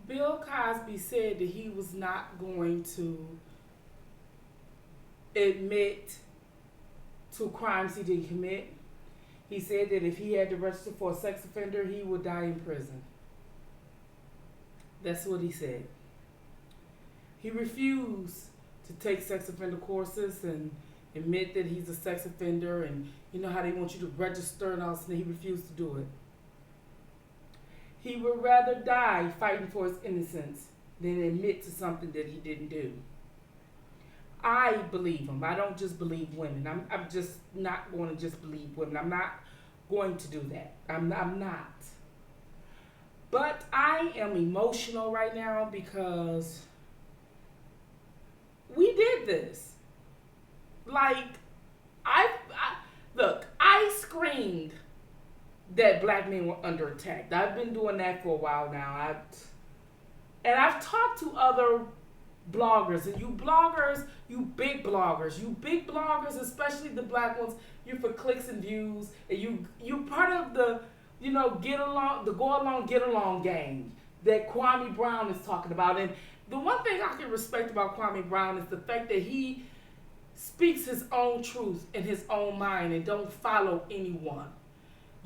Bill Cosby said that he was not going to admit to crimes he didn't commit. He said that if he had to register for a sex offender, he would die in prison. That's what he said. He refused to take sex offender courses and admit that he's a sex offender, and you know how they want you to register and all that. He refused to do it. He would rather die fighting for his innocence than admit to something that he didn't do. I believe him. I don't just believe women. I'm just not going to just believe women. I'm not going to do that. I'm not. But I am emotional right now because we did this. Like, look, I screamed that black men were under attack. I've been doing that for a while now. I've talked to other bloggers, and you bloggers, you big bloggers, especially the black ones, you're for clicks and views, and you part of the, get along, the go along, get along gang that Kwame Brown is talking about. And the one thing I can respect about Kwame Brown is the fact that he speaks his own truth in his own mind and don't follow anyone.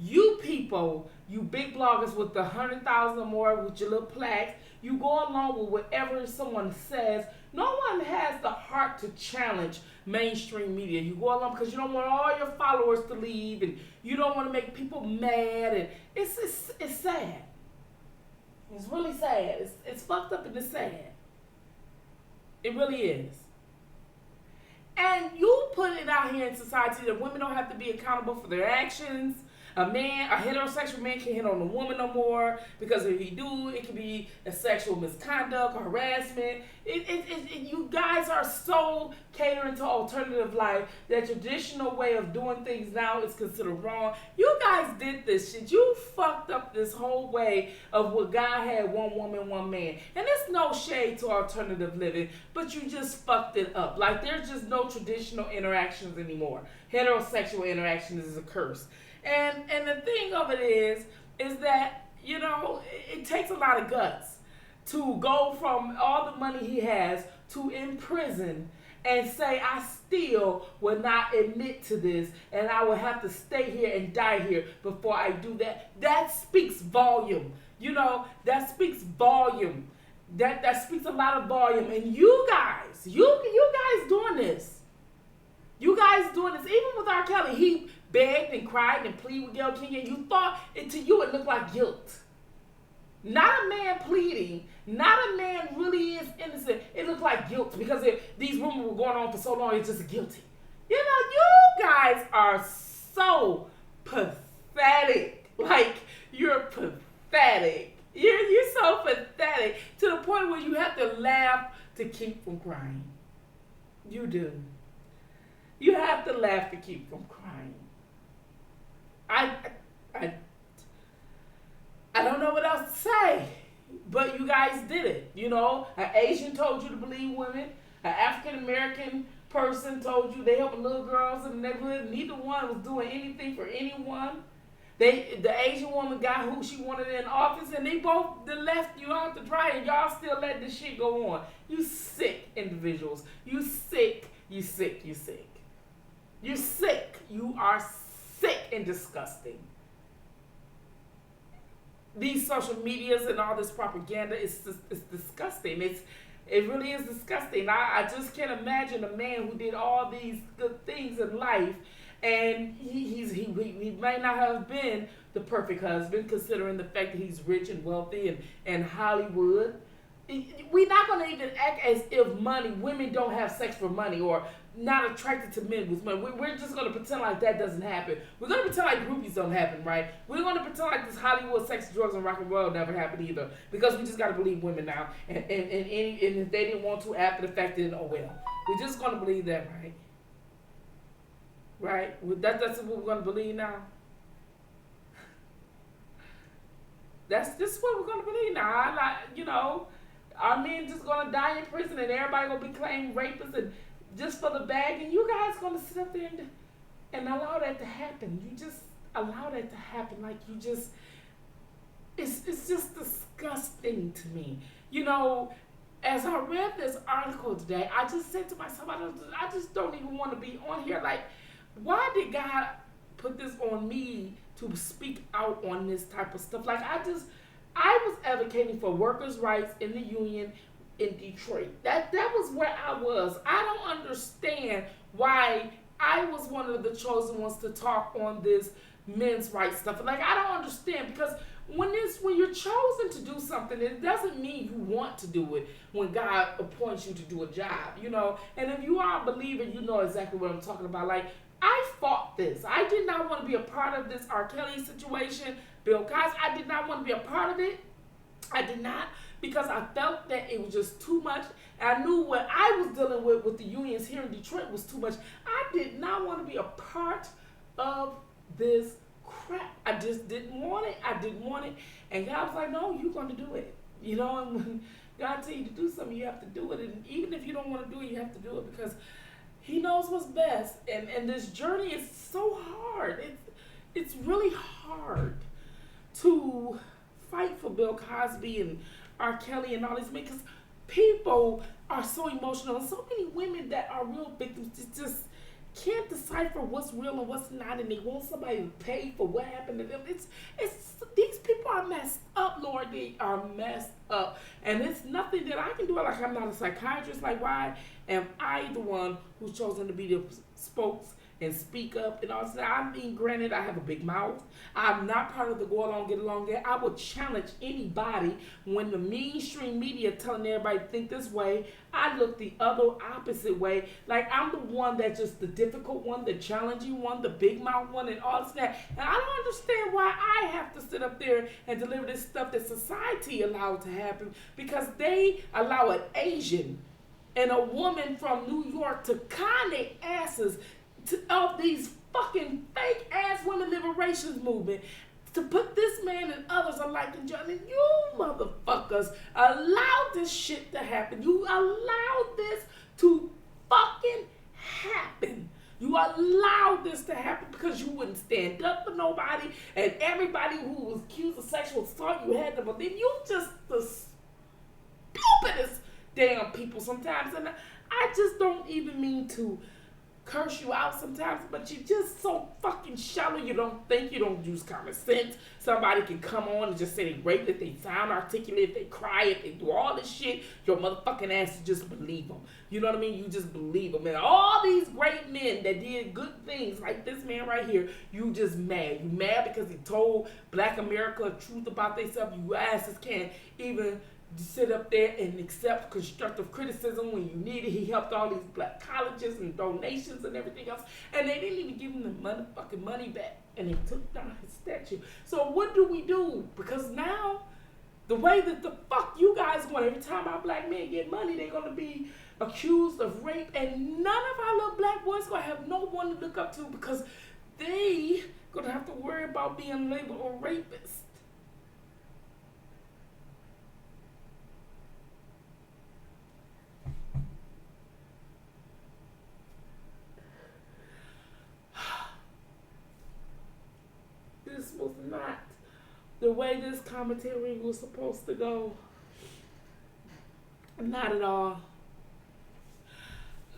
You people, you big bloggers with the 100,000 or more with your little plaques, you go along with whatever someone says. No one has the heart to challenge mainstream media. You go along because you don't want all your followers to leave, and you don't want to make people mad, and it's sad. It's really sad. It's fucked up and it's sad. It really is. And you put it out here in society that women don't have to be accountable for their actions. A heterosexual man can't hit on a woman no more, because if he do, it could be a sexual misconduct or harassment. You guys are so catering to alternative life that traditional way of doing things now is considered wrong. You guys did this shit. You fucked up this whole way of what God had, one woman, one man. And it's no shade to alternative living, but you just fucked it up. Like, there's just no traditional interactions anymore. Heterosexual interaction is a curse. And the thing of it is that, it takes a lot of guts to go from all the money he has to in prison and say, I still will not admit to this, and I will have to stay here and die here before I do that. That speaks volume. That speaks volume. That speaks a lot of volume. And you guys doing this. You guys doing this. Even with R. Kelly, he begged and cried and pleaded with Gayle King, and you thought to you it looked like guilt. Not a man pleading, not a man really is innocent. It looked like guilt because these rumors were going on for so long, it's just guilty. You guys are so pathetic. Like, you're pathetic. You're so pathetic to the point where you have to laugh to keep from crying. You do. You have to laugh to keep from crying. I don't know what else to say, but you guys did it. An Asian told you to believe women. An African American person told you they helping little girls in the neighborhood. Neither one was doing anything for anyone. The Asian woman got who she wanted in office, and they both left you out to dry, and y'all still let this shit go on. You sick individuals. You sick. You sick. You sick. You're sick. You are sick and disgusting. These social medias and all this propaganda is disgusting. It really is disgusting. I just can't imagine a man who did all these good things in life, and he might not have been the perfect husband, considering the fact that he's rich and wealthy and Hollywood. We're not going to even act as if women don't have sex for money, or not attracted to men with money. We're just going to pretend like that doesn't happen. We're going to pretend like groupies don't happen, right? We're going to pretend like this Hollywood sex, drugs, and rock and roll never happened either, because we just got to believe women now. And if they didn't want to after the fact, then oh well. We're just going to believe that, right? Right? That's what we're going to believe now. This is what we're going to believe now. Our men just going to die in prison, and everybody going to be claimed rapists and just for the bag, and you guys going to sit up there and allow that to happen. You just allow that to happen. Like, it's just disgusting. disgusting to me. You know, as I read this article today, I just said to myself, I just don't even want to be on here. Like, why did God put this on me to speak out on this type of stuff? Like, I was advocating for workers' rights in the union in Detroit. That was where I was. I don't understand why I was one of the chosen ones to talk on this men's rights stuff. Like, I don't understand, because when you're chosen to do something, it doesn't mean you want to do it when God appoints you to do a job, you know. And if you are a believer, you know exactly what I'm talking about. Like, I fought this. I did not want to be a part of this R. Kelly situation, Bill Cosby. I did not want to be a part of it. I did not, because I felt that it was just too much. I knew what I was dealing with the unions here in Detroit was too much. I did not want to be a part of this crap. I just didn't want it. I didn't want it. And God was like, no, you're going to do it. You know, and when God tells you to do something, you have to do it. And even if you don't want to do it, you have to do it, because He knows what's best. And this journey is so hard. It's really hard to fight for Bill Cosby and R. Kelly and all these men, because people are so emotional. And so many women that are real victims just can't decipher what's real and what's not, and they want somebody to pay for what happened to them. It's these people are messed up, Lord. They are messed up, and it's nothing that I can do. Like, I'm not a psychiatrist. Like, why am I the one who's chosen to be the spokes and speak up and all that? I mean, granted, I have a big mouth. I'm not part of the go along, get along there. I would challenge anybody when the mainstream media telling everybody to think this way. I look the other opposite way. Like, I'm the one that's just the difficult one, the challenging one, the big mouth one, and all that. And I don't understand why I have to sit up there and deliver this stuff that society allowed to happen, because they allow an Asian and a woman from New York to con their asses of these fucking fake ass women liberation movement, to put this man and others alike in jail. I mean, you motherfuckers allowed this shit to happen. You allowed this to fucking happen. You allowed this to happen because you wouldn't stand up for nobody, and everybody who was accused of sexual assault, you had to believe. You just the stupidest damn people sometimes. And I just don't even mean to curse you out sometimes, but you're just so fucking shallow. You don't think, you don't use common sense. Somebody can come on and just say they raped, if they sound articulate, if they cry, if they do all this shit, your motherfucking ass, you just believe them. You know what I mean? You just believe them. And all these great men that did good things, like this man right here, you just mad. You mad because he told Black America the truth about themselves. You asses can't even sit up there and accept constructive criticism when you need it. He helped all these black colleges and donations and everything else, and they didn't even give him the motherfucking money back, and they took down his statue. So what do we do? Because now, the way that the fuck you guys want, every time our black men get money, they're gonna be accused of rape, and none of our little black boys gonna have no one to look up to, because they gonna have to worry about being labeled a rapist. This was not the way this commentary was supposed to go. Not at all.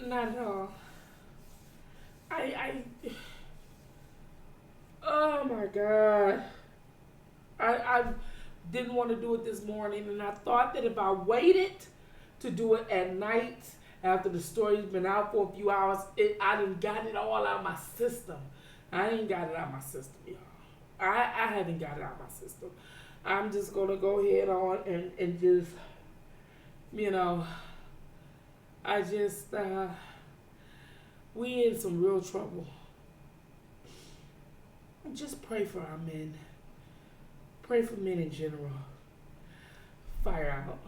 Not at all. Oh my God. I didn't want to do it this morning, and I thought that if I waited to do it at night after the story's been out for a few hours, I done got it all out of my system. I ain't got it out of my system, y'all. I haven't got it out of my system. I'm just going to go ahead on and just, you know, we in some real trouble. Just pray for our men. Pray for men in general. Fire out.